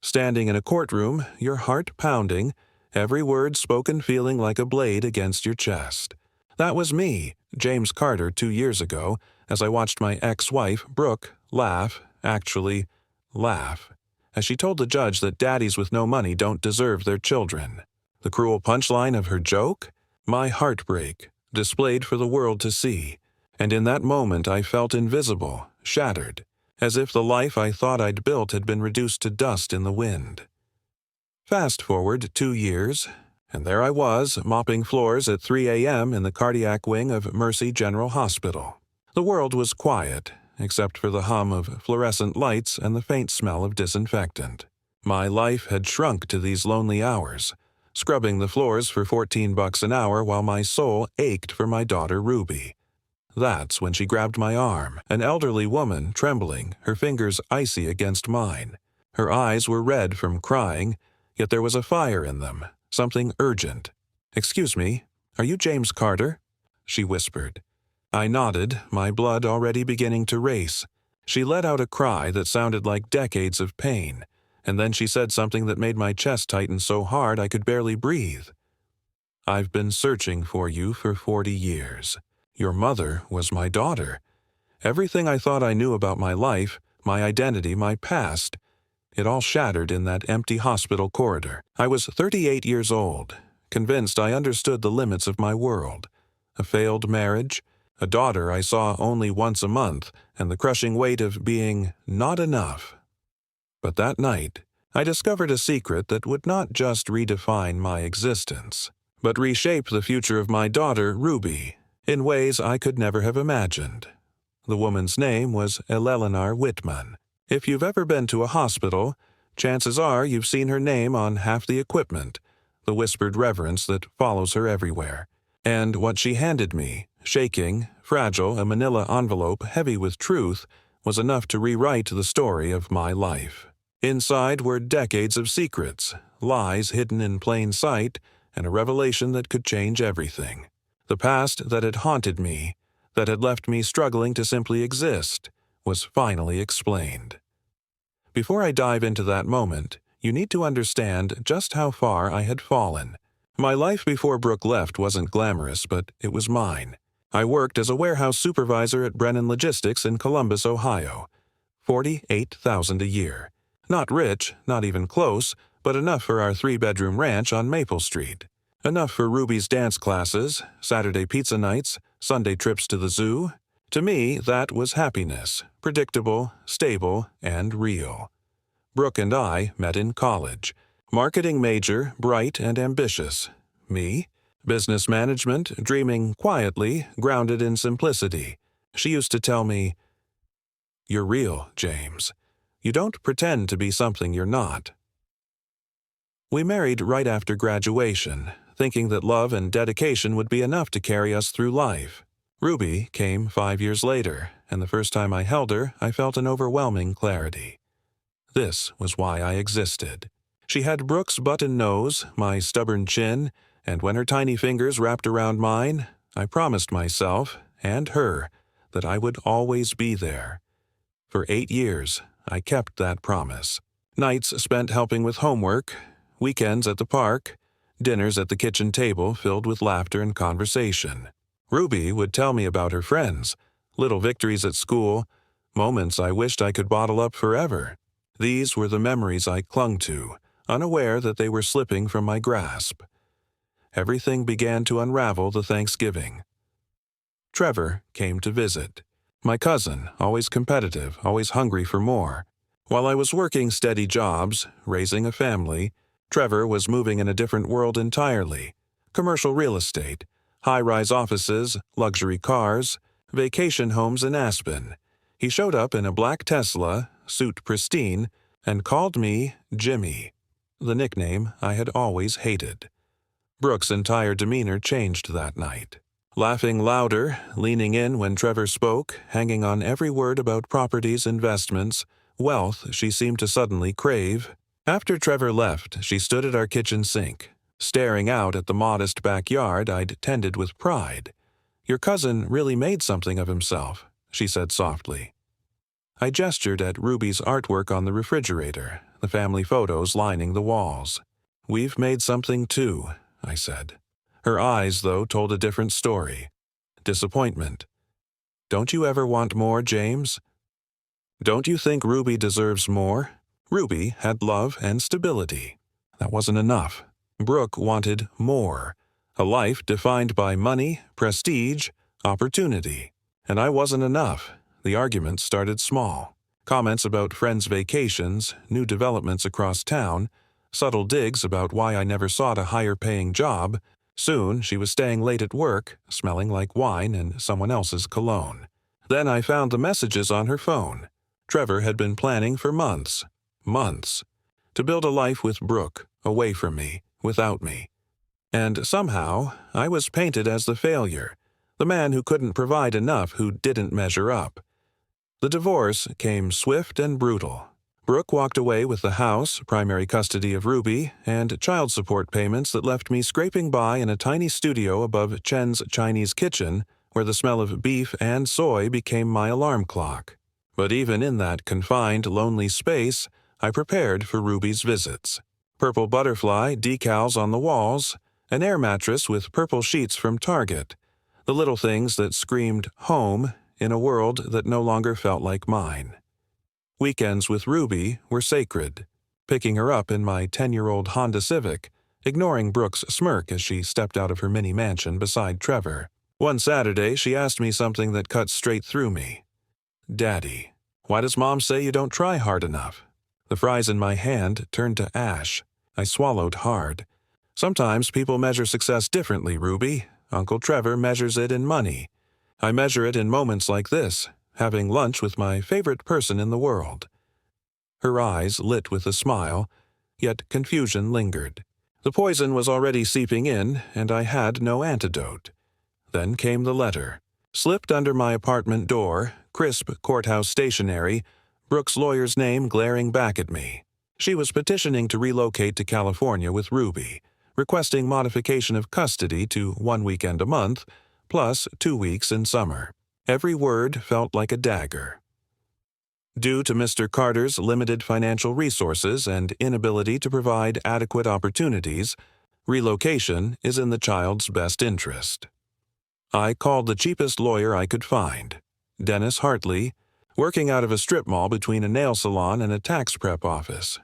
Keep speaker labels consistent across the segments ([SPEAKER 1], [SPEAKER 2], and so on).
[SPEAKER 1] standing in a courtroom, your heart pounding, every word spoken feeling like a blade against your chest. That was me, James Carter, 2 years ago, as I watched my ex-wife, Brooke, actually laugh, as she told the judge that daddies with no money don't deserve their children. The cruel punchline of her joke? My heartbreak, displayed for the world to see. And in that moment I felt invisible, shattered, as if the life I thought I'd built had been reduced to dust in the wind. Fast forward 2 years, and there I was, mopping floors at 3 a.m. in the cardiac wing of Mercy General Hospital. The world was quiet, except for the hum of fluorescent lights and the faint smell of disinfectant. My life had shrunk to these lonely hours, scrubbing the floors for $14 an hour while my soul ached for my daughter Ruby. That's when she grabbed my arm, an elderly woman, trembling, her fingers icy against mine. Her eyes were red from crying, yet there was a fire in them, something urgent. "Excuse me, are you James Carter?" she whispered. I nodded, my blood already beginning to race. She let out a cry that sounded like decades of pain, and then she said something that made my chest tighten so hard I could barely breathe. "I've been searching for you for 40 years. Your mother was my daughter. Everything I thought I knew about my life, my identity, my past, it all shattered in that empty hospital corridor. I was 38 years old, convinced I understood the limits of my world. A failed marriage, a daughter I saw only once a month, and the crushing weight of being not enough. But that night, I discovered a secret that would not just redefine my existence, but reshape the future of my daughter, Ruby, in ways I could never have imagined. The woman's name was Eleanor Whitman. If you've ever been to a hospital, chances are you've seen her name on half the equipment, the whispered reverence that follows her everywhere. And what she handed me, shaking, fragile, a manila envelope heavy with truth, was enough to rewrite the story of my life. Inside were decades of secrets, lies hidden in plain sight, and a revelation that could change everything. The past that had haunted me, that had left me struggling to simply exist, was finally explained. Before I dive into that moment, you need to understand just how far I had fallen. My life before Brooke left wasn't glamorous, but it was mine. I worked as a warehouse supervisor at Brennan Logistics in Columbus, Ohio. $48,000 a year. Not rich, not even close, but enough for our 3-bedroom ranch on Maple Street. Enough for Ruby's dance classes, Saturday pizza nights, Sunday trips to the zoo. To me, that was happiness, predictable, stable, and real. Brooke and I met in college. Marketing major, bright and ambitious. Me? Business management, dreaming quietly, grounded in simplicity. She used to tell me, "You're real, James. You don't pretend to be something you're not." We married right after graduation, thinking that love and dedication would be enough to carry us through life. Ruby came 5 years later, and the first time I held her, I felt an overwhelming clarity. This was why I existed. She had Brooke's button nose, my stubborn chin, and when her tiny fingers wrapped around mine, I promised myself, and her, that I would always be there. For 8 years, I kept that promise. Nights spent helping with homework, weekends at the park, dinners at the kitchen table filled with laughter and conversation. Ruby would tell me about her friends, little victories at school, moments I wished I could bottle up forever. These were the memories I clung to, unaware that they were slipping from my grasp. Everything began to unravel the Thanksgiving. Trevor came to visit. My cousin, always competitive, always hungry for more. While I was working steady jobs, raising a family, Trevor was moving in a different world entirely. Commercial real estate, high-rise offices, luxury cars, vacation homes in Aspen. He showed up in a black Tesla, suit pristine, and called me Jimmy, the nickname I had always hated. Brooke's entire demeanor changed that night. Laughing louder, leaning in when Trevor spoke, hanging on every word about properties, investments, wealth she seemed to suddenly crave. After Trevor left, she stood at our kitchen sink, staring out at the modest backyard I'd tended with pride. "Your cousin really made something of himself," she said softly. I gestured at Ruby's artwork on the refrigerator, the family photos lining the walls. "We've made something too," I said. Her eyes, though, told a different story. Disappointment. "Don't you ever want more, James? Don't you think Ruby deserves more?" Ruby had love and stability. That wasn't enough. Brooke wanted more. A life defined by money, prestige, opportunity. And I wasn't enough. The argument started small. Comments about friends' vacations, new developments across town, subtle digs about why I never sought a higher-paying job. Soon, she was staying late at work, smelling like wine and someone else's cologne. Then I found the messages on her phone. Trevor had been planning for months, to build a life with Brooke, away from me, without me. And somehow, I was painted as the failure, the man who couldn't provide enough, who didn't measure up. The divorce came swift and brutal. Brooke walked away with the house, primary custody of Ruby, and child support payments that left me scraping by in a tiny studio above Chen's Chinese kitchen, where the smell of beef and soy became my alarm clock. But even in that confined, lonely space, I prepared for Ruby's visits. Purple butterfly decals on the walls, an air mattress with purple sheets from Target, the little things that screamed home in a world that no longer felt like mine. Weekends with Ruby were sacred, picking her up in my 10-year-old Honda Civic, ignoring Brooke's smirk as she stepped out of her mini mansion beside Trevor. One Saturday, she asked me something that cut straight through me. "Daddy, why does Mom say you don't try hard enough?" The fries in my hand turned to ash. I swallowed hard. "Sometimes people measure success differently, Ruby. Uncle Trevor measures it in money. I measure it in moments like this, having lunch with my favorite person in the world." Her eyes lit with a smile, yet confusion lingered. The poison was already seeping in, and I had no antidote. Then came the letter. Slipped under my apartment door, crisp courthouse stationery, Brooke's lawyer's name glaring back at me. She was petitioning to relocate to California with Ruby, requesting modification of custody to 1 weekend a month, plus 2 weeks in summer. Every word felt like a dagger. Due to Mr. Carter's limited financial resources and inability to provide adequate opportunities, relocation is in the child's best interest. I called the cheapest lawyer I could find, Dennis Hartley, working out of a strip mall between a nail salon and a tax prep office.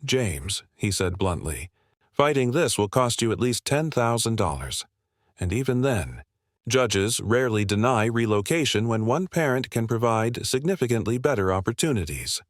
[SPEAKER 1] "James," he said bluntly, "fighting this will cost you at least $10,000. And even then, judges rarely deny relocation when one parent can provide significantly better opportunities."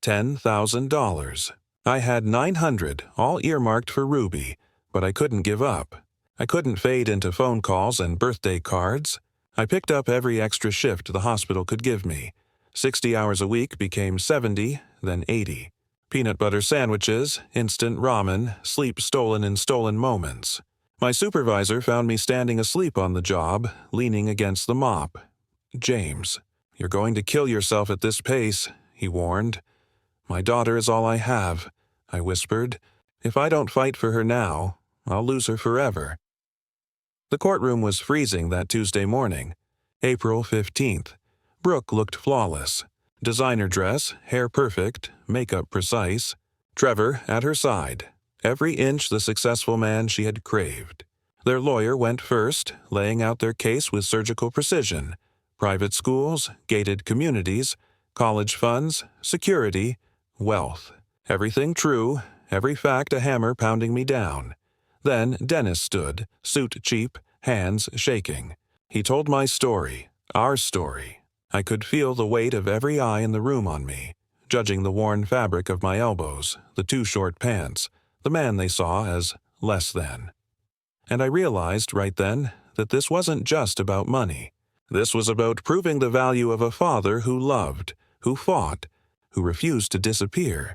[SPEAKER 1] $10,000. I had $900, all earmarked for Ruby, but I couldn't give up. I couldn't fade into phone calls and birthday cards. I picked up every extra shift the hospital could give me. 60 hours a week became 70, then 80. Peanut butter sandwiches, instant ramen, sleep stolen in stolen moments. My supervisor found me standing asleep on the job, leaning against the mop. "James, you're going to kill yourself at this pace," he warned. "My daughter is all I have," I whispered. "If I don't fight for her now, I'll lose her forever." The courtroom was freezing that Tuesday morning, April 15th. Brooke looked flawless. Designer dress, hair perfect, makeup precise. Trevor at her side, every inch the successful man she had craved. Their lawyer went first, laying out their case with surgical precision. Private schools, gated communities, college funds, security, wealth. Everything true, every fact a hammer pounding me down. Then Dennis stood, suit cheap, hands shaking. He told my story, our story. I could feel the weight of every eye in the room on me, judging the worn fabric of my elbows, the too short pants, the man they saw as less than. And I realized right then that this wasn't just about money. This was about proving the value of a father who loved, who fought, who refused to disappear.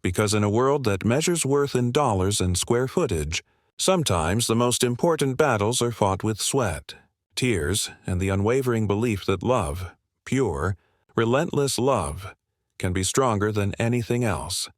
[SPEAKER 1] Because in a world that measures worth in dollars and square footage, sometimes the most important battles are fought with sweat, tears, and the unwavering belief that love, pure, relentless love, can be stronger than anything else.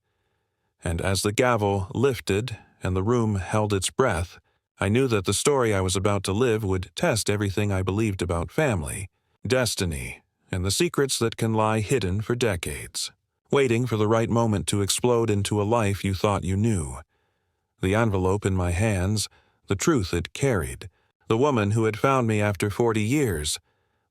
[SPEAKER 1] And as the gavel lifted and the room held its breath, I knew that the story I was about to live would test everything I believed about family, destiny, and the secrets that can lie hidden for decades. waiting for the right moment to explode into a life you thought you knew. The envelope in my hands, the truth it carried, the woman who had found me after 40 years.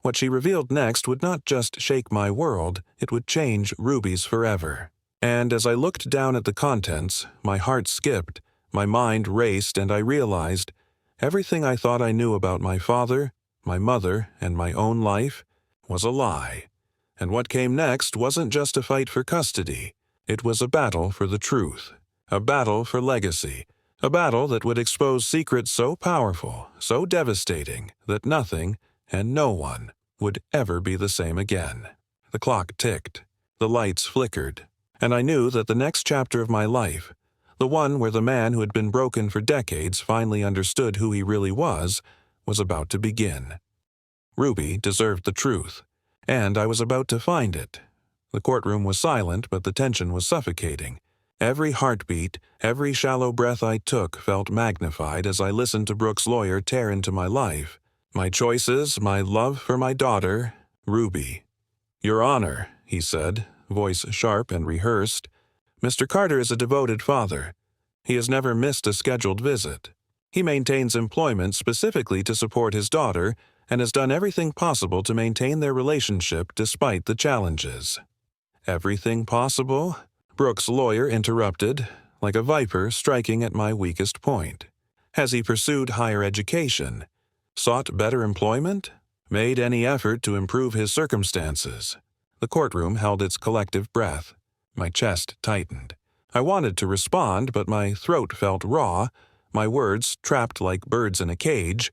[SPEAKER 1] What she revealed next would not just shake my world, it would change Ruby's forever. And as I looked down at the contents, my heart skipped, my mind raced, and I realized everything I thought I knew about my father, my mother, and my own life was a lie. And what came next wasn't just a fight for custody. It was a battle for the truth, a battle for legacy, a battle that would expose secrets so powerful, so devastating, that nothing and no one would ever be the same again. The clock ticked, the lights flickered, and I knew that the next chapter of my life, the one where the man who had been broken for decades finally understood who he really was about to begin. Ruby deserved the truth, and I was about to find it. The courtroom was silent, but the tension was suffocating. Every heartbeat, every shallow breath I took felt magnified as I listened to Brooke's lawyer tear into my life, my choices, my love for my daughter, Ruby. "Your Honor," he said, voice sharp and rehearsed, "Mr. Carter is a devoted father. He has never missed a scheduled visit. He maintains employment specifically to support his daughter and has done everything possible to maintain their relationship despite the challenges." "Everything possible?" Brooke's lawyer interrupted, like a viper striking at my weakest point. "Has he pursued higher education? Sought better employment? Made any effort to improve his circumstances?" The courtroom held its collective breath. My chest tightened. I wanted to respond, but my throat felt raw, my words trapped like birds in a cage.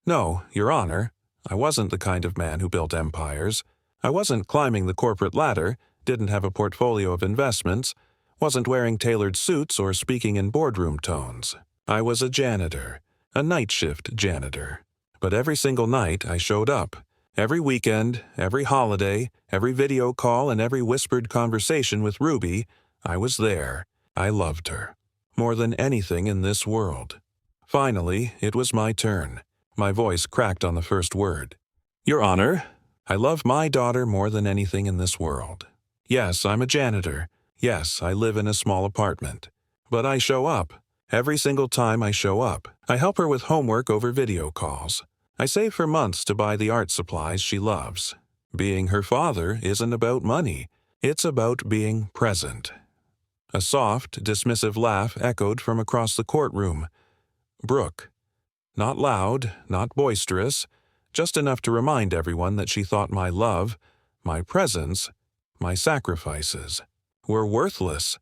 [SPEAKER 1] "No, Your Honor, I wasn't the kind of man who built empires. I wasn't climbing the corporate ladder, didn't have a portfolio of investments, wasn't wearing tailored suits or speaking in boardroom tones. I was a janitor, a night shift janitor. But every single night I showed up. Every weekend, every holiday, every video call, and every whispered conversation with Ruby, I was there. I loved her. More than anything in this world. Finally, it was my turn. My voice cracked on the first word. "Your Honor, I love my daughter more than anything in this world. Yes, I'm a janitor. Yes, I live in a small apartment. But I show up. Every single time I show up. I help her with homework over video calls. I save for months to buy the art supplies she loves. Being her father isn't about money. It's about being present." A soft, dismissive laugh echoed from across the courtroom. Brooke. Not loud, not boisterous, just enough to remind everyone that she thought my love, my presence, my sacrifices were worthless.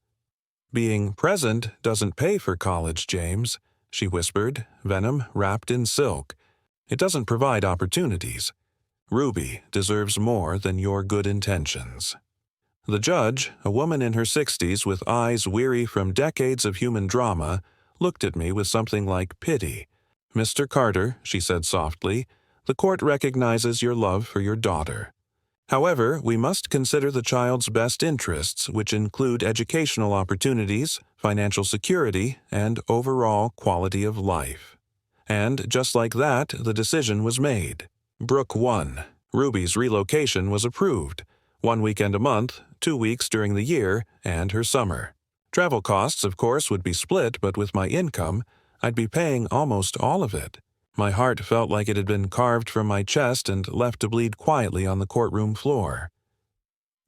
[SPEAKER 1] "Being present doesn't pay for college, James," she whispered, venom wrapped in silk. "It doesn't provide opportunities. Ruby deserves more than your good intentions." The judge, a woman in her 60s with eyes weary from decades of human drama, looked at me with something like pity. "Mr. Carter," she said softly, "the court recognizes your love for your daughter. However, we must consider the child's best interests, which include educational opportunities, financial security, and overall quality of life." And just like that, the decision was made. Brooke won. Ruby's relocation was approved. 1 weekend a month, 2 weeks during the year, and her summer. Travel costs, of course, would be split, but with my income, I'd be paying almost all of it. My heart felt like it had been carved from my chest and left to bleed quietly on the courtroom floor.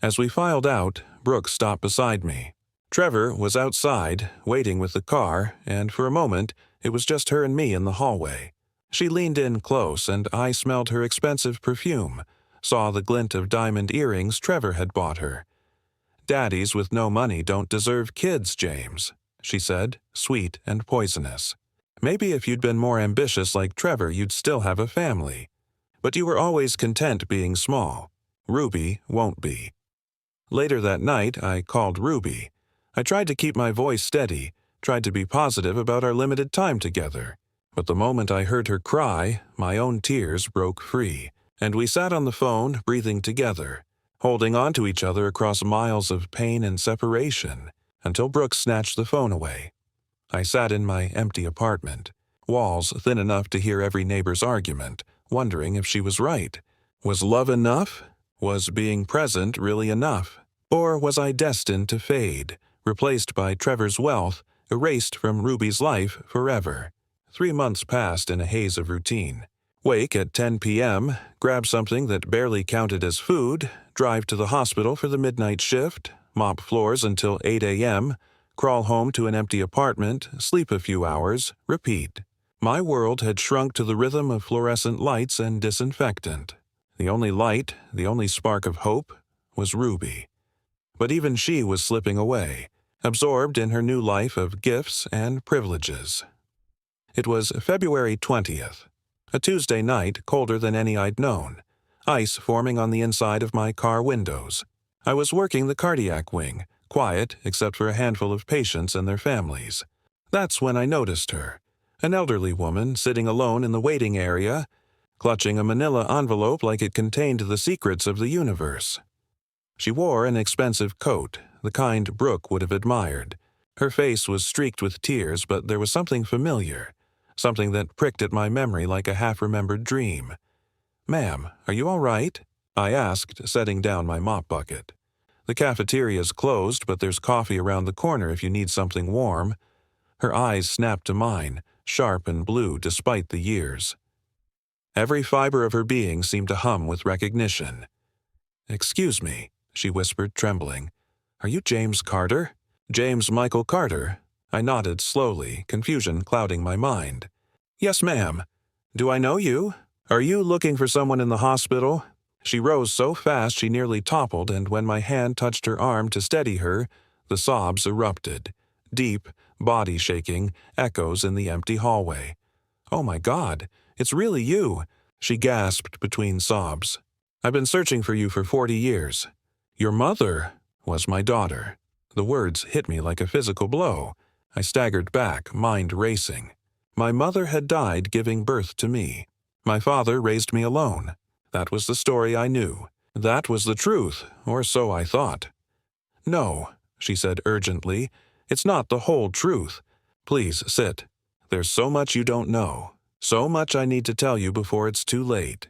[SPEAKER 1] As we filed out, Brooke stopped beside me. Trevor was outside, waiting with the car, and for a moment, it was just her and me in the hallway. She leaned in close, and I smelled her expensive perfume, saw the glint of diamond earrings Trevor had bought her. "Daddies with no money don't deserve kids, James," she said, sweet and poisonous. "Maybe if you'd been more ambitious like Trevor, you'd still have a family. But you were always content being small. Ruby won't be." Later that night, I called Ruby. I tried to keep my voice steady, tried to be positive about our limited time together. But the moment I heard her cry, my own tears broke free, and we sat on the phone, breathing together, holding on to each other across miles of pain and separation, until Brooke snatched the phone away. I sat in my empty apartment, walls thin enough to hear every neighbor's argument, wondering if she was right. Was love enough? Was being present really enough? Or was I destined to fade, replaced by Trevor's wealth, erased from Ruby's life forever? 3 months passed in a haze of routine. Wake at 10 p.m., grab something that barely counted as food, drive to the hospital for the midnight shift, mop floors until 8 a.m., crawl home to an empty apartment, sleep a few hours, repeat. My world had shrunk to the rhythm of fluorescent lights and disinfectant. The only light, the only spark of hope, was Ruby. But even she was slipping away, absorbed in her new life of gifts and privileges. It was February 20th, a Tuesday night colder than any I'd known, ice forming on the inside of my car windows. I was working the cardiac wing, quiet except for a handful of patients and their families. That's when I noticed her, an elderly woman sitting alone in the waiting area, clutching a manila envelope like it contained the secrets of the universe. She wore an expensive coat, the kind Brooke would have admired. Her face was streaked with tears, but there was something familiar, something that pricked at my memory like a half-remembered dream. "Ma'am, are you all right?" I asked, setting down my mop bucket. "The cafeteria's closed, but there's coffee around the corner if you need something warm." Her eyes snapped to mine, sharp and blue despite the years. Every fiber of her being seemed to hum with recognition. "Excuse me," she whispered, trembling. "Are you James Carter?" "James Michael Carter." I nodded slowly, confusion clouding my mind. "Yes, ma'am. Do I know you? Are you looking for someone in the hospital?" She rose so fast she nearly toppled, and when my hand touched her arm to steady her, the sobs erupted. Deep, body-shaking, echoes in the empty hallway. "Oh my God, it's really you," she gasped between sobs. "I've been searching for you for 40 years. Your mother was my daughter." The words hit me like a physical blow. I staggered back, mind racing. My mother had died giving birth to me. My father raised me alone. That was the story I knew. That was the truth, or so I thought. "No," she said urgently, "it's not the whole truth. Please sit. There's so much you don't know. So much I need to tell you before it's too late."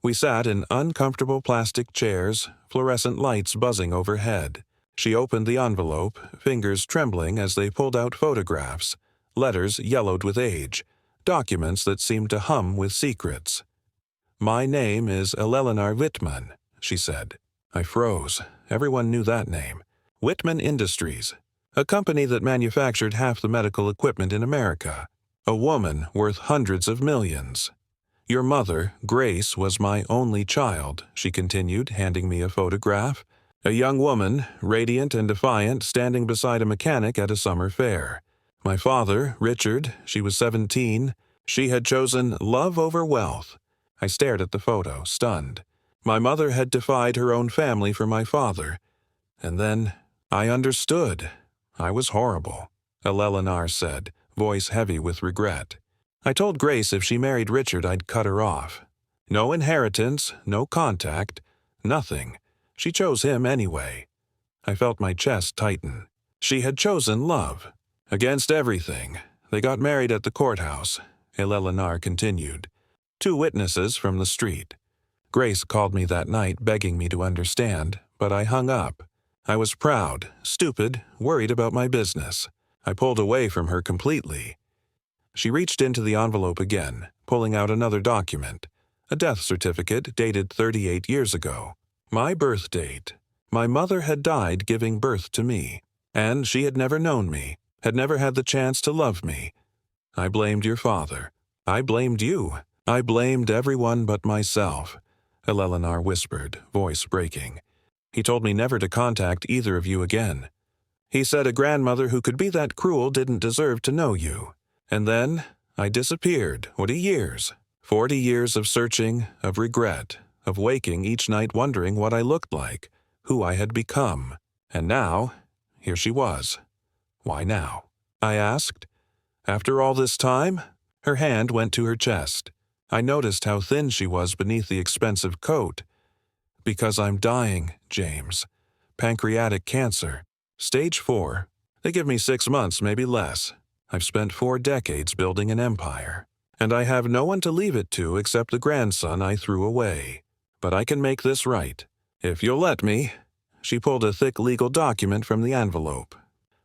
[SPEAKER 1] We sat in uncomfortable plastic chairs, fluorescent lights buzzing overhead. She opened the envelope, fingers trembling as they pulled out photographs, letters yellowed with age, documents that seemed to hum with secrets. "My name is Eleanor Whitman," she said. I froze. Everyone knew that name. Whitman Industries, a company that manufactured half the medical equipment in America. A woman worth hundreds of millions. "Your mother, Grace, was my only child," she continued, handing me a photograph. A young woman, radiant and defiant, standing beside a mechanic at a summer fair. My father, Richard, she was 17. She had chosen love over wealth. I stared at the photo, stunned. My mother had defied her own family for my father. And then I understood. I was horrible, Eleanor said, voice heavy with regret. "I told Grace if she married Richard I'd cut her off. No inheritance, no contact, nothing. She chose him anyway." I felt my chest tighten. She had chosen love. Against everything. They got married at the courthouse, Eleanor continued. 2 witnesses from the street. Grace called me that night begging me to understand, but I hung up. I was proud, stupid, worried about my business. I pulled away from her completely. She reached into the envelope again, pulling out another document. A death certificate dated 38 years ago. My birth date. My mother had died giving birth to me, and she had never known me, had never had the chance to love me. I blamed your father. I blamed you. I blamed everyone but myself, Eleanor whispered, voice breaking. He told me never to contact either of you again. He said a grandmother who could be that cruel didn't deserve to know you. And then I disappeared. What years? 40 years of searching, of regret, of waking each night wondering what I looked like, who I had become. And now, here she was. "Why now?" I asked. "After all this time?" Her hand went to her chest. I noticed how thin she was beneath the expensive coat. "Because I'm dying, James. Pancreatic cancer. Stage 4. They give me 6 months, maybe less. I've spent 4 decades building an empire. And I have no one to leave it to except the grandson I threw away. But I can make this right. If you'll let me." She pulled a thick legal document from the envelope.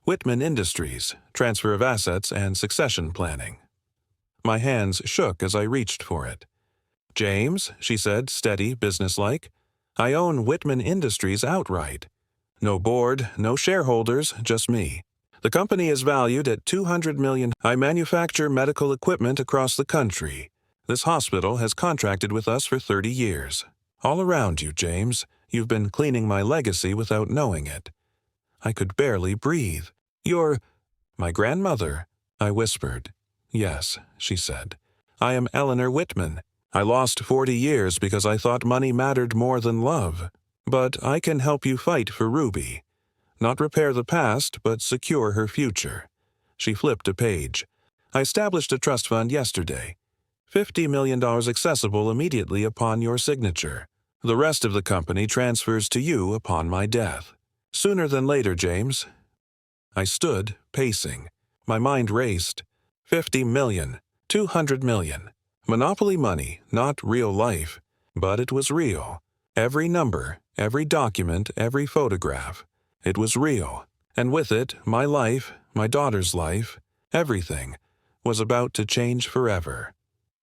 [SPEAKER 1] Whitman Industries, transfer of assets and succession planning. My hands shook as I reached for it. James, she said, steady, businesslike, I own Whitman Industries outright. No board, no shareholders, just me. The company is valued at $200 million. I manufacture medical equipment across the country. This hospital has contracted with us for 30 years. All around you, James, you've been cleaning my legacy without knowing it. I could barely breathe. You're my grandmother, I whispered. Yes, she said. I am Eleanor Whitman. I lost 40 years because I thought money mattered more than love. But I can help you fight for Ruby. Not repair the past, but secure her future. She flipped a page. I established a trust fund yesterday. $50 million accessible immediately upon your signature. The rest of the company transfers to you upon my death. Sooner than later, James. I stood, pacing. My mind raced. 50 million, 200 million. Monopoly money, not real life. But it was real. Every number, every document, every photograph. It was real. And with it, my life, my daughter's life, everything, was about to change forever.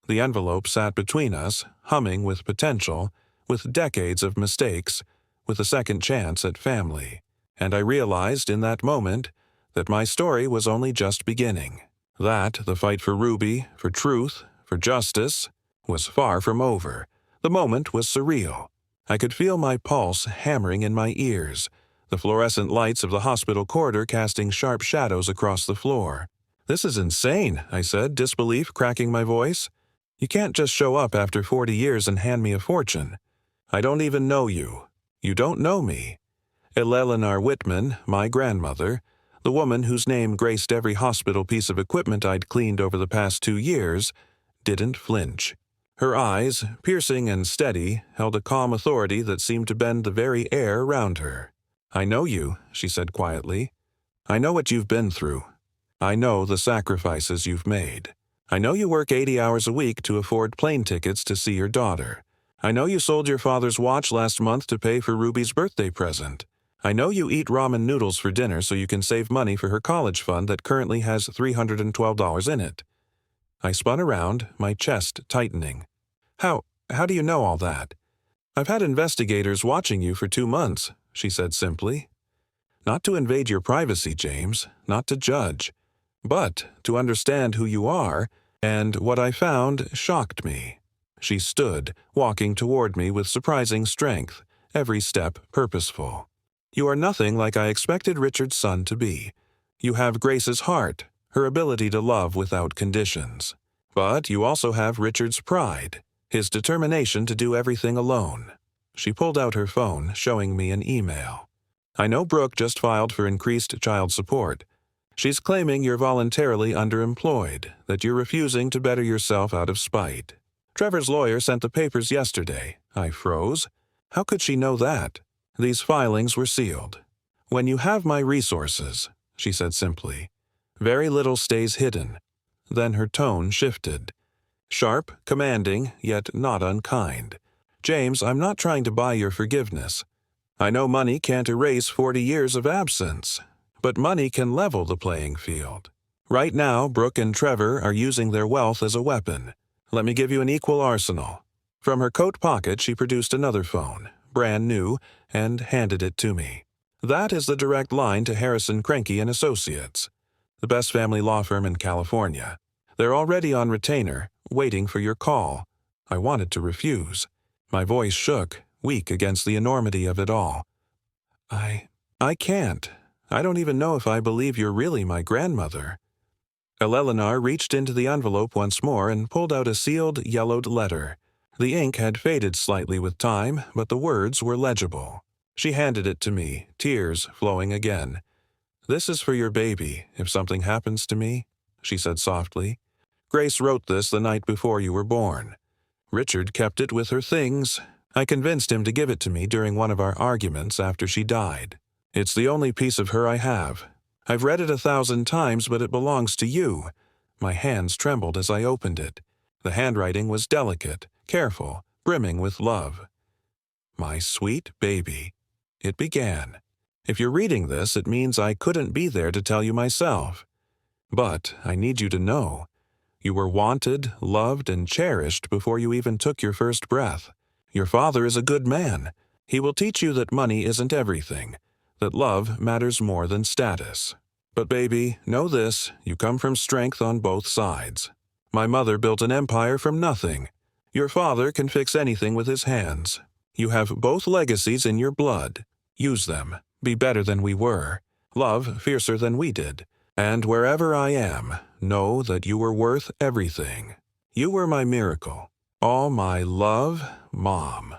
[SPEAKER 1] The envelope sat between us, humming with potential, with decades of mistakes, with a second chance at family. And I realized in that moment that my story was only just beginning. That the fight for Ruby, for truth, for justice, was far from over. The moment was surreal. I could feel my pulse hammering in my ears, the fluorescent lights of the hospital corridor casting sharp shadows across the floor. This is insane, I said, disbelief cracking my voice. You can't just show up after 40 years and hand me a fortune. I don't even know you. You don't know me. Eleanor Whitman, my grandmother, the woman whose name graced every hospital piece of equipment I'd cleaned over the past 2 years, didn't flinch. Her eyes, piercing and steady, held a calm authority that seemed to bend the very air around her. I know you, she said quietly. I know what you've been through. I know the sacrifices you've made. I know you work 80 hours a week to afford plane tickets to see your daughter. I know you sold your father's watch last month to pay for Ruby's birthday present. I know you eat ramen noodles for dinner so you can save money for her college fund that currently has $312 in it. I spun around, my chest tightening. How do you know all that? I've had investigators watching you for 2 months, she said simply. Not to invade your privacy, James, not to judge, but to understand who you are, and what I found shocked me. She stood, walking toward me with surprising strength, every step purposeful. You are nothing like I expected Richard's son to be. You have Grace's heart, her ability to love without conditions. But you also have Richard's pride, his determination to do everything alone. She pulled out her phone, showing me an email. I know Brooke just filed for increased child support. She's claiming you're voluntarily underemployed, that you're refusing to better yourself out of spite. Trevor's lawyer sent the papers yesterday. I froze. How could she know that? These filings were sealed. When you have my resources, she said simply, very little stays hidden. Then her tone shifted. Sharp, commanding, yet not unkind. James, I'm not trying to buy your forgiveness. I know money can't erase 40 years of absence, but money can level the playing field. Right now, Brooke and Trevor are using their wealth as a weapon. Let me give you an equal arsenal. From her coat pocket, she produced another phone, brand new, and handed it to me. That is the direct line to Harrison Krenke and Associates, the best family law firm in California. They're already on retainer, waiting for your call. I wanted to refuse. My voice shook, weak against the enormity of it all. I can't. I don't even know if I believe you're really my grandmother. Eleanor reached into the envelope once more and pulled out a sealed, yellowed letter. The ink had faded slightly with time, but the words were legible. She handed it to me, tears flowing again. This is for your baby, if something happens to me, she said softly. Grace wrote this the night before you were born. Richard kept it with her things. I convinced him to give it to me during one of our arguments after she died. It's the only piece of her I have. I've read it 1,000 times, but it belongs to you. My hands trembled as I opened it. The handwriting was delicate, careful, brimming with love. My sweet baby. It began. If you're reading this, it means I couldn't be there to tell you myself. But I need you to know. You were wanted, loved, and cherished before you even took your first breath. Your father is a good man. He will teach you that money isn't everything, that love matters more than status. But baby, know this, you come from strength on both sides. My mother built an empire from nothing. Your father can fix anything with his hands. You have both legacies in your blood. Use them. Be better than we were. Love fiercer than we did. And wherever I am, know that you were worth everything. You were my miracle. All my love, Mom.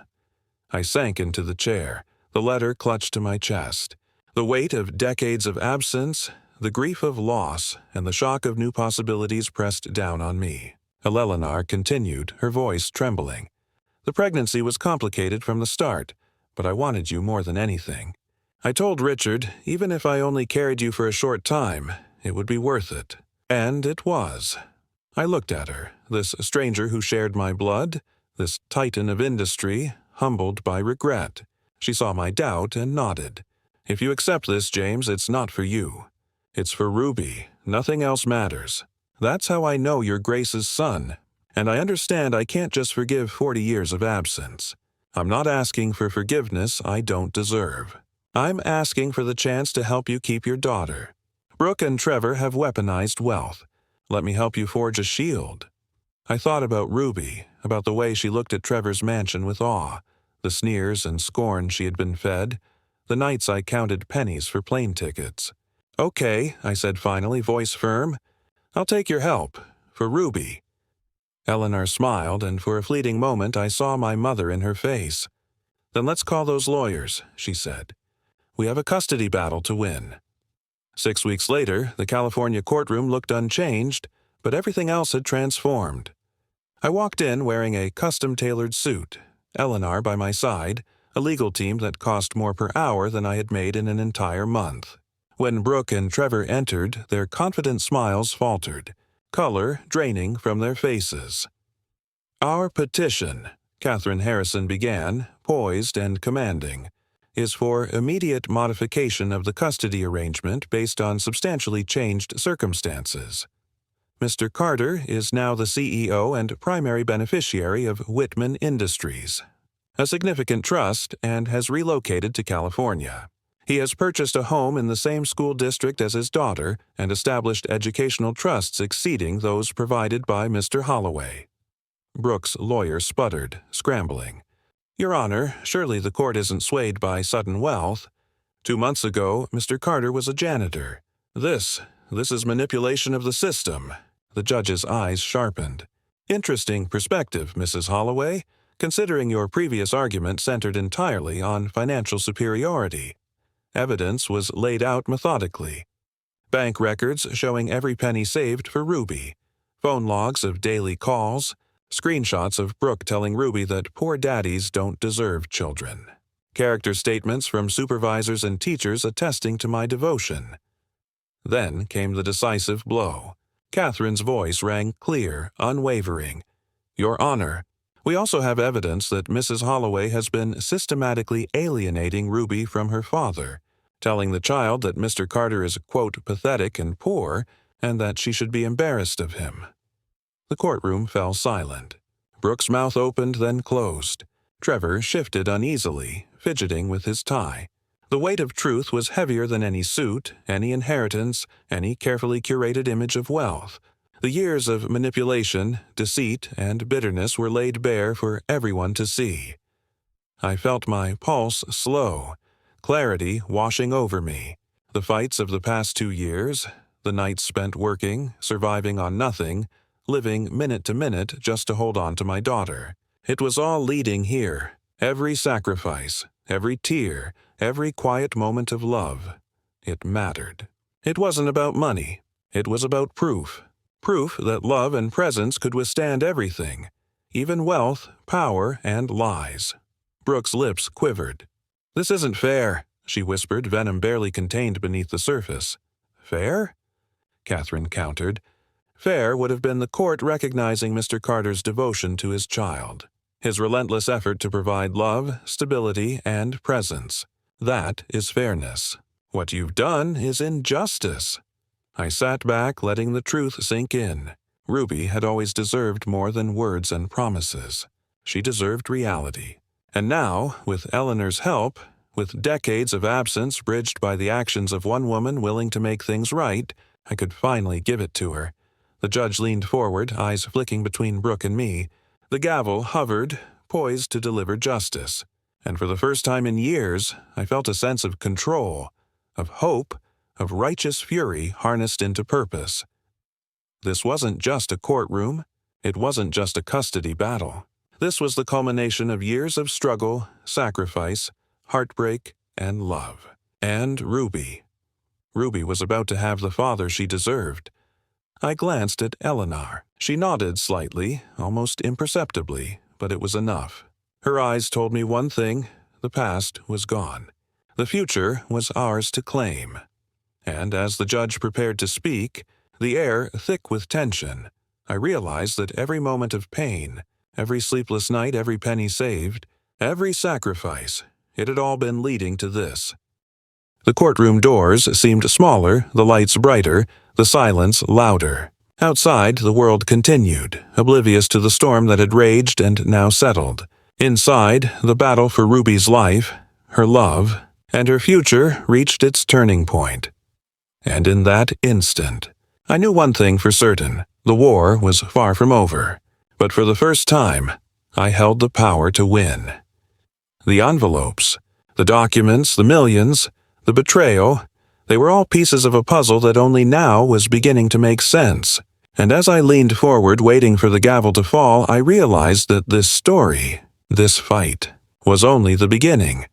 [SPEAKER 1] I sank into the chair, the letter clutched to my chest. The weight of decades of absence, the grief of loss, and the shock of new possibilities pressed down on me. Eleanor continued, her voice trembling. The pregnancy was complicated from the start, but I wanted you more than anything. I told Richard, even if I only carried you for a short time, it would be worth it. And it was. I looked at her, this stranger who shared my blood, this titan of industry, humbled by regret. She saw my doubt and nodded. If you accept this, James, it's not for you. It's for Ruby. Nothing else matters. That's how I know you're Grace's son. And I understand I can't just forgive 40 years of absence. I'm not asking for forgiveness I don't deserve. I'm asking for the chance to help you keep your daughter. Brooke and Trevor have weaponized wealth. Let me help you forge a shield. I thought about Ruby, about the way she looked at Trevor's mansion with awe, the sneers and scorn she had been fed, the nights I counted pennies for plane tickets. Okay, I said finally, voice firm. I'll take your help. For Ruby. Eleanor smiled, and for a fleeting moment I saw my mother in her face. Then let's call those lawyers, she said. We have a custody battle to win. 6 weeks later, the California courtroom looked unchanged, but everything else had transformed. I walked in wearing a custom-tailored suit, Eleanor by my side, a legal team that cost more per hour than I had made in an entire month. When Brooke and Trevor entered, their confident smiles faltered, color draining from their faces. Our petition, Catherine Harrison began, poised and commanding, is for immediate modification of the custody arrangement based on substantially changed circumstances. Mr. Carter is now the CEO and primary beneficiary of Whitman Industries, a significant trust, and has relocated to California. He has purchased a home in the same school district as his daughter and established educational trusts exceeding those provided by Mr. Holloway. Brooke's lawyer sputtered, scrambling. Your Honor, surely the court isn't swayed by sudden wealth. 2 months ago, Mr. Carter was a janitor. This is manipulation of the system. The judge's eyes sharpened. Interesting perspective, Mrs. Holloway, considering your previous argument centered entirely on financial superiority. Evidence was laid out methodically. Bank records showing every penny saved for Ruby. Phone logs of daily calls. Screenshots of Brooke telling Ruby that poor daddies don't deserve children. Character statements from supervisors and teachers attesting to my devotion. Then came the decisive blow. Catherine's voice rang clear, unwavering. Your Honor, we also have evidence that Mrs. Holloway has been systematically alienating Ruby from her father, telling the child that Mr. Carter is, quote, pathetic and poor, and that she should be embarrassed of him. The courtroom fell silent. Brooke's mouth opened, then closed. Trevor shifted uneasily, fidgeting with his tie. The weight of truth was heavier than any suit, any inheritance, any carefully curated image of wealth. The years of manipulation, deceit, and bitterness were laid bare for everyone to see. I felt my pulse slow, clarity washing over me. The fights of the past 2 years, the nights spent working, surviving on nothing, living minute to minute just to hold on to my daughter. It was all leading here. Every sacrifice, every tear, every quiet moment of love. It mattered. It wasn't about money. It was about proof. Proof that love and presence could withstand everything, even wealth, power, and lies. Brooke's lips quivered. This isn't fair, she whispered, venom barely contained beneath the surface. Fair? Catherine countered. Fair would have been the court recognizing Mr. Carter's devotion to his child, his relentless effort to provide love, stability, and presence. That is fairness. What you've done is injustice. I sat back, letting the truth sink in. Ruby had always deserved more than words and promises. She deserved reality. And now, with Eleanor's help, with decades of absence bridged by the actions of one woman willing to make things right, I could finally give it to her. The judge leaned forward, eyes flicking between Brooke and me. The gavel hovered, poised to deliver justice. And for the first time in years, I felt a sense of control, of hope, of righteous fury harnessed into purpose. This wasn't just a courtroom. It wasn't just a custody battle. This was the culmination of years of struggle, sacrifice, heartbreak, and love. And Ruby. Ruby was about to have the father she deserved. I glanced at Eleanor. She nodded slightly, almost imperceptibly, but it was enough. Her eyes told me one thing: the past was gone. The future was ours to claim. And as the judge prepared to speak, the air thick with tension, I realized that every moment of pain, every sleepless night, every penny saved, every sacrifice, it had all been leading to this. The courtroom doors seemed smaller, the lights brighter, the silence louder. Outside, the world continued, oblivious to the storm that had raged and now settled. Inside, the battle for Ruby's life, her love, and her future reached its turning point. And in that instant, I knew one thing for certain: the war was far from over. But for the first time, I held the power to win. The envelopes, the documents, the millions, the betrayal, they were all pieces of a puzzle that only now was beginning to make sense. And as I leaned forward, waiting for the gavel to fall, I realized that this story, this fight, was only the beginning.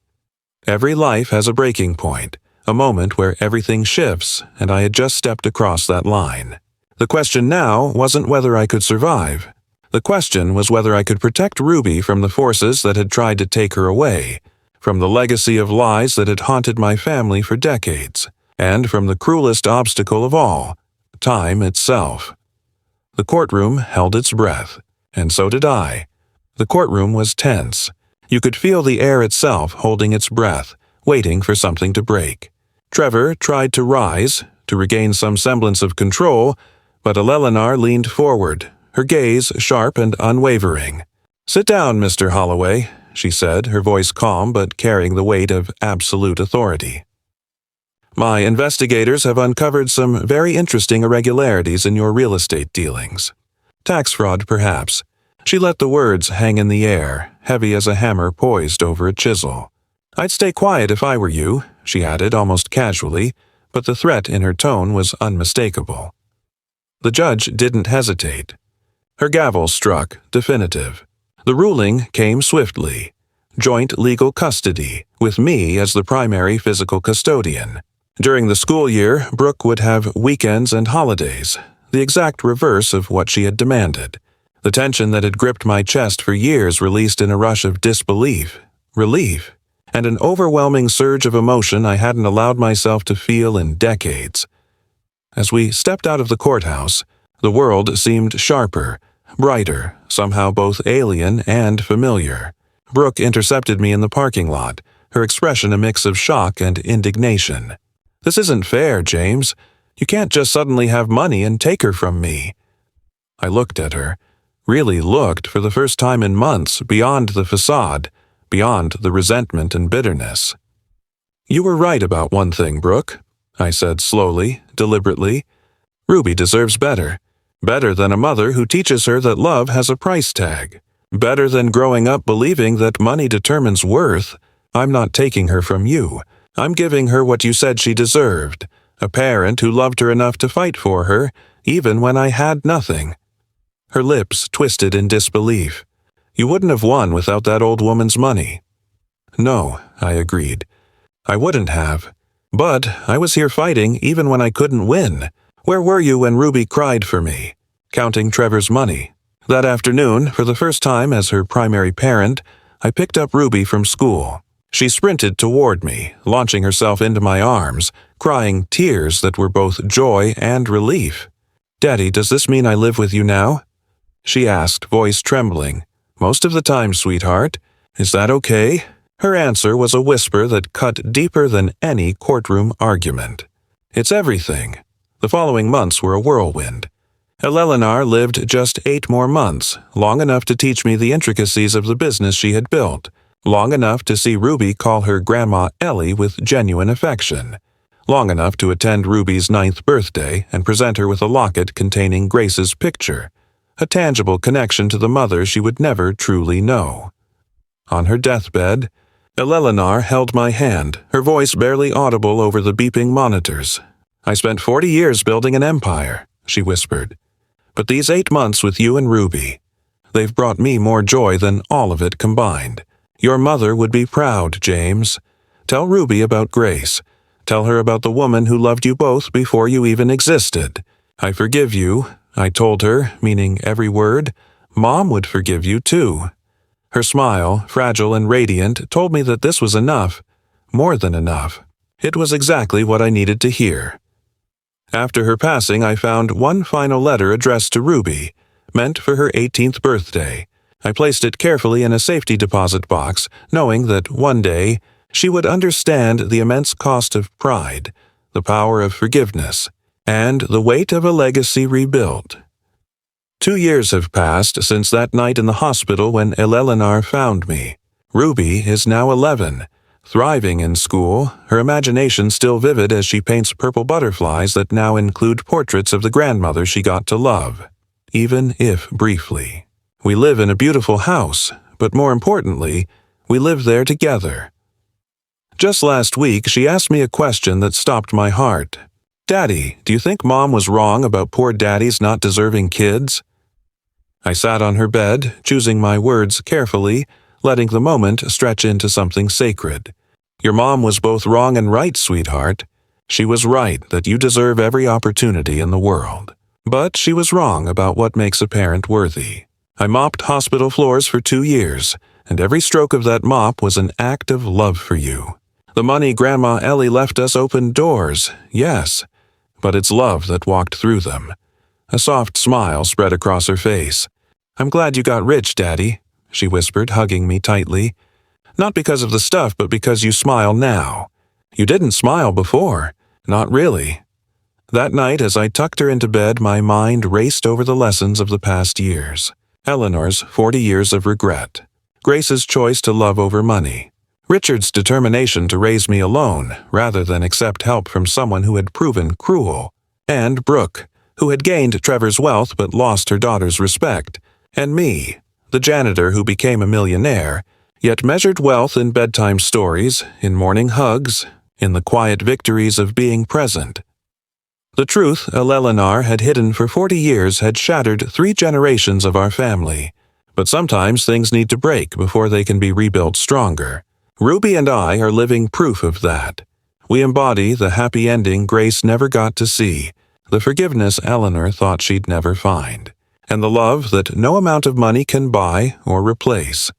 [SPEAKER 1] Every life has a breaking point, a moment where everything shifts, and I had just stepped across that line. The question now wasn't whether I could survive. The question was whether I could protect Ruby from the forces that had tried to take her away, from the legacy of lies that had haunted my family for decades, and from the cruelest obstacle of all, time itself. The courtroom held its breath, and so did I. The courtroom was tense. You could feel the air itself holding its breath, waiting for something to break. Trevor tried to rise, to regain some semblance of control, but Eleanor leaned forward, her gaze sharp and unwavering. "Sit down, Mr. Holloway," she said, her voice calm but carrying the weight of absolute authority. "My investigators have uncovered some very interesting irregularities in your real estate dealings. Tax fraud, perhaps." She let the words hang in the air, heavy as a hammer poised over a chisel. "I'd stay quiet if I were you," she added almost casually, but the threat in her tone was unmistakable. The judge didn't hesitate. Her gavel struck, definitive. The ruling came swiftly. Joint legal custody, with me as the primary physical custodian. During the school year, Brooke would have weekends and holidays, the exact reverse of what she had demanded. The tension that had gripped my chest for years released in a rush of disbelief, relief, and an overwhelming surge of emotion I hadn't allowed myself to feel in decades. As we stepped out of the courthouse, the world seemed sharper, brighter, somehow both alien and familiar. Brooke intercepted me in the parking lot, her expression a mix of shock and indignation. "This isn't fair, James. You can't just suddenly have money and take her from me." I looked at her, really looked for the first time in months, beyond the facade, beyond the resentment and bitterness. "You were right about one thing, Brooke," I said slowly, deliberately. "Ruby deserves better. Better than a mother who teaches her that love has a price tag. Better than growing up believing that money determines worth. I'm not taking her from you. I'm giving her what you said she deserved, a parent who loved her enough to fight for her, even when I had nothing." Her lips twisted in disbelief. "You wouldn't have won without that old woman's money." "No," I agreed. "I wouldn't have. But I was here fighting even when I couldn't win. Where were you when Ruby cried for me? Counting Trevor's money." That afternoon, for the first time as her primary parent, I picked up Ruby from school. She sprinted toward me, launching herself into my arms, crying tears that were both joy and relief. "Daddy, does this mean I live with you now?" she asked, voice trembling. "Most of the time, sweetheart. Is that okay?" Her answer was a whisper that cut deeper than any courtroom argument. It's everything. The following months were a whirlwind. Eleanor lived just 8 more months, long enough to teach me the intricacies of the business she had built, long enough to see Ruby call her Grandma Ellie with genuine affection, long enough to attend Ruby's 9th birthday and present her with a locket containing Grace's picture, a tangible connection to the mother she would never truly know. On her deathbed, Eleanor held my hand, her voice barely audible over the beeping monitors. "I spent 40 years building an empire," she whispered. "But these 8 months with you and Ruby, they've brought me more joy than all of it combined. Your mother would be proud, James. Tell Ruby about Grace. Tell her about the woman who loved you both before you even existed. I forgive you," I told her, meaning every word. "Mom would forgive you too." Her smile, fragile and radiant, told me that this was enough, more than enough. It was exactly what I needed to hear. After her passing, I found one final letter addressed to Ruby, meant for her 18th birthday. I placed it carefully in a safety deposit box, knowing that one day she would understand the immense cost of pride, the power of forgiveness, and the weight of a legacy rebuilt. 2 years have passed since that night in the hospital when Eleanor found me. Ruby is now 11. Thriving in school, her imagination still vivid as she paints purple butterflies that now include portraits of the grandmother she got to love, even if briefly. We live in a beautiful house, but more importantly, we live there together. Just last week, she asked me a question that stopped my heart. "Daddy, do you think Mom was wrong about poor Daddy's not deserving kids?" I sat on her bed, choosing my words carefully, letting the moment stretch into something sacred. "Your mom was both wrong and right, sweetheart. She was right that you deserve every opportunity in the world. But she was wrong about what makes a parent worthy. I mopped hospital floors for 2 years, and every stroke of that mop was an act of love for you. The money Grandma Ellie left us opened doors, yes, but it's love that walked through them." A soft smile spread across her face. "I'm glad you got rich, Daddy," she whispered, hugging me tightly. "Not because of the stuff, but because you smile now. You didn't smile before. Not really." That night, as I tucked her into bed, my mind raced over the lessons of the past years. Eleanor's 40 years of regret. Grace's choice to love over money. Richard's determination to raise me alone, rather than accept help from someone who had proven cruel. And Brooke, who had gained Trevor's wealth but lost her daughter's respect. And me, the janitor who became a millionaire, yet measured wealth in bedtime stories, in morning hugs, in the quiet victories of being present. The truth Eleanor had hidden for 40 years had shattered 3 generations of our family. But sometimes things need to break before they can be rebuilt stronger. Ruby and I are living proof of that. We embody the happy ending Grace never got to see, the forgiveness Eleanor thought she'd never find, and the love that no amount of money can buy or replace.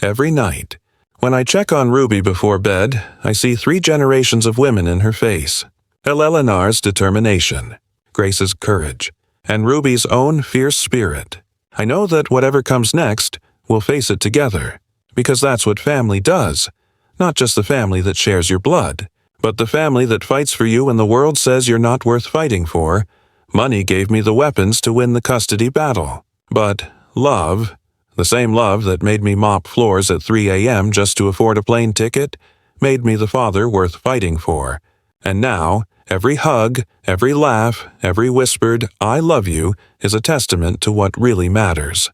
[SPEAKER 1] Every night, when I check on Ruby before bed, I see 3 generations of women in her face. Eleanor's determination, Grace's courage, and Ruby's own fierce spirit. I know that whatever comes next, we'll face it together, because that's what family does. Not just the family that shares your blood, but the family that fights for you when the world says you're not worth fighting for. Money gave me the weapons to win the custody battle. But love, the same love that made me mop floors at 3 a.m. just to afford a plane ticket, made me the father worth fighting for. And now, every hug, every laugh, every whispered, "I love you," is a testament to what really matters.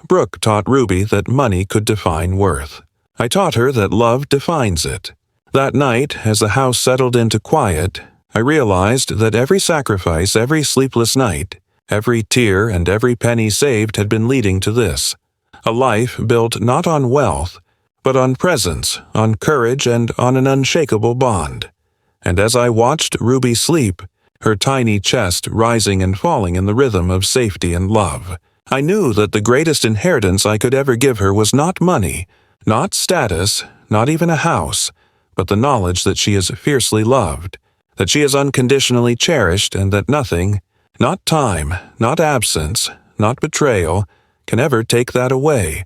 [SPEAKER 1] Brooke taught Ruby that money could define worth. I taught her that love defines it. That night, as the house settled into quiet, I realized that every sacrifice, every sleepless night, every tear and every penny saved had been leading to this. A life built not on wealth, but on presence, on courage, and on an unshakable bond. And as I watched Ruby sleep, her tiny chest rising and falling in the rhythm of safety and love, I knew that the greatest inheritance I could ever give her was not money, not status, not even a house, but the knowledge that she is fiercely loved, that she is unconditionally cherished, and that nothing, not time, not absence, not betrayal, can ever take that away.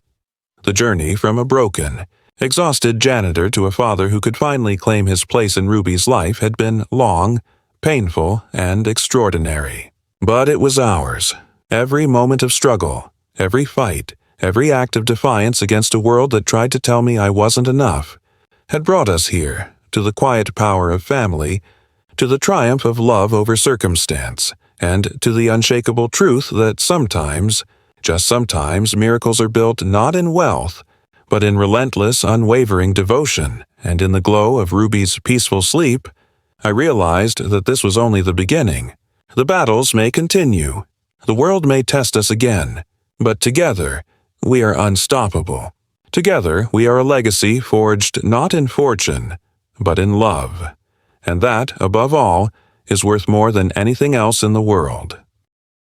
[SPEAKER 1] The journey from a broken exhausted janitor to a father who could finally claim his place in Ruby's life had been long, painful, and extraordinary. But it was ours. Every moment of struggle, every fight, every act of defiance against a world that tried to tell me I wasn't enough, had brought us here, to the quiet power of family, to the triumph of love over circumstance, and to the unshakable truth that sometimes, just sometimes, miracles are built not in wealth, but in relentless, unwavering devotion. And in the glow of Ruby's peaceful sleep, I realized that this was only the beginning. The battles may continue. The world may test us again. But together, we are unstoppable. Together, we are a legacy forged not in fortune, but in love. And that, above all, is worth more than anything else in the world.